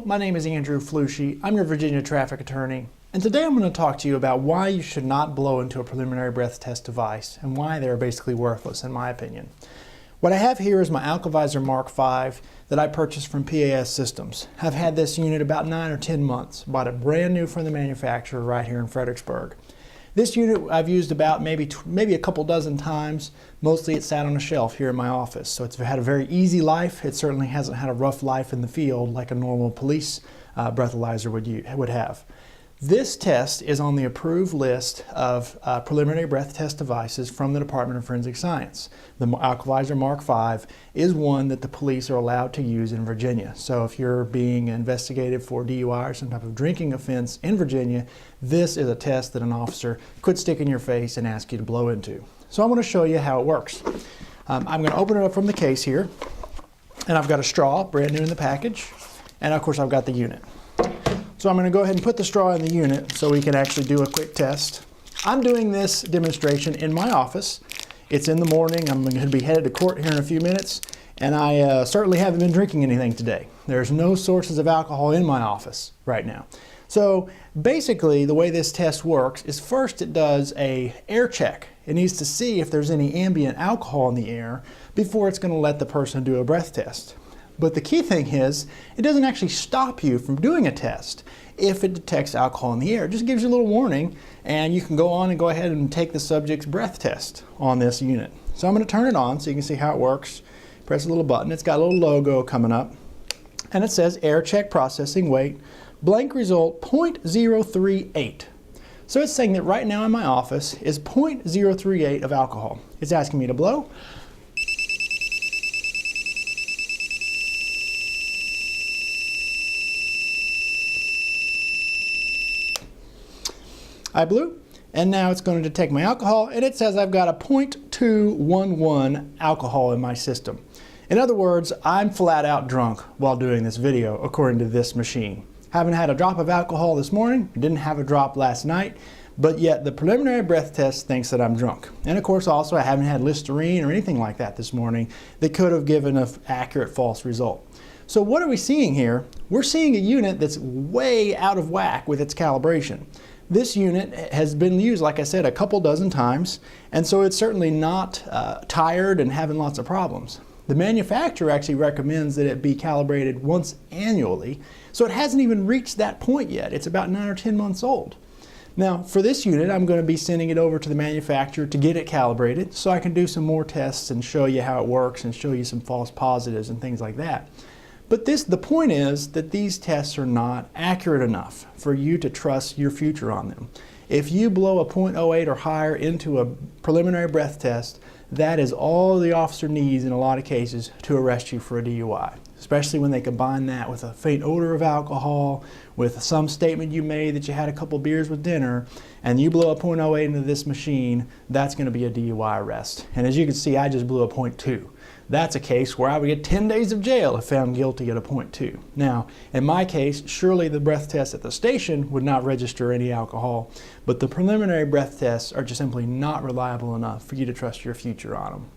my name is Andrew Flushy. I'm your Virginia traffic attorney, and today I'm going to talk to you about why you should not blow into a preliminary breath test device and why they're basically worthless in my opinion. What I have here is my AlkaVisor Mark V that I purchased from PAS Systems. I've had this unit about 9 or 10 months, bought it brand new from the manufacturer right here in Fredericksburg. This unit I've used about maybe a couple dozen times. Mostly it sat on a shelf here in my office, so it's had a very easy life. It certainly hasn't had a rough life in the field like a normal police breathalyzer would have. This test is on the approved list of preliminary breath test devices from the Department of Forensic Science. The AlkaVisor Mark V is one that the police are allowed to use in Virginia. So if you're being investigated for DUI or some type of drinking offense in Virginia, this is a test that an officer could stick in your face and ask you to blow into. So I'm going to show you how it works. I'm going to open it up from the case here, and I've got a straw, brand new in the package, and of course I've got the unit. So I'm going to go ahead and put the straw in the unit so we can actually do a quick test. I'm doing this demonstration in my office. It's in the morning. I'm going to be headed to court here in a few minutes, and I certainly haven't been drinking anything today. There's no sources of alcohol in my office right now. So basically the way this test works is first it does an air check. It needs to see if there's any ambient alcohol in the air before it's going to let the person do a breath test. But the key thing is, it doesn't actually stop you from doing a test if it detects alcohol in the air. It just gives you a little warning, and you can go on and go ahead and take the subject's breath test on this unit. So I'm going to turn it on so you can see how it works. Press a little button. It's got a little logo coming up, and it says air check processing weight, blank result 0.038. So it's saying that right now in my office is 0.038 of alcohol. It's asking me to blow. I blew, and now it's going to detect my alcohol, and it says I've got a 0.211 alcohol in my system. In other words, I'm flat out drunk while doing this video, according to this machine. Haven't had a drop of alcohol this morning, didn't have a drop last night, but yet the preliminary breath test thinks that I'm drunk. And of course also I haven't had Listerine or anything like that this morning that could have given an accurate false result. So what are we seeing here? We're seeing a unit that's way out of whack with its calibration. This unit has been used, like I said, a couple dozen times, and so it's certainly not tired and having lots of problems. The manufacturer actually recommends that it be calibrated once annually, so it hasn't even reached that point yet. It's about 9 or 10 months old. Now, for this unit, I'm going to be sending it over to the manufacturer to get it calibrated so I can do some more tests and show you how it works and show you some false positives and things like that. But the point is that these tests are not accurate enough for you to trust your future on them. If you blow a 0.08 or higher into a preliminary breath test, that is all the officer needs in a lot of cases to arrest you for a DUI, especially when they combine that with a faint odor of alcohol, with some statement you made that you had a couple beers with dinner, and you blow a 0.08 into this machine, that's going to be a DUI arrest. And as you can see, I just blew a 0.2. That's a case where I would get 10 days of jail if found guilty at a 0.2. Now, in my case, surely the breath test at the station would not register any alcohol, but the preliminary breath tests are just simply not reliable enough for you to trust your future on them.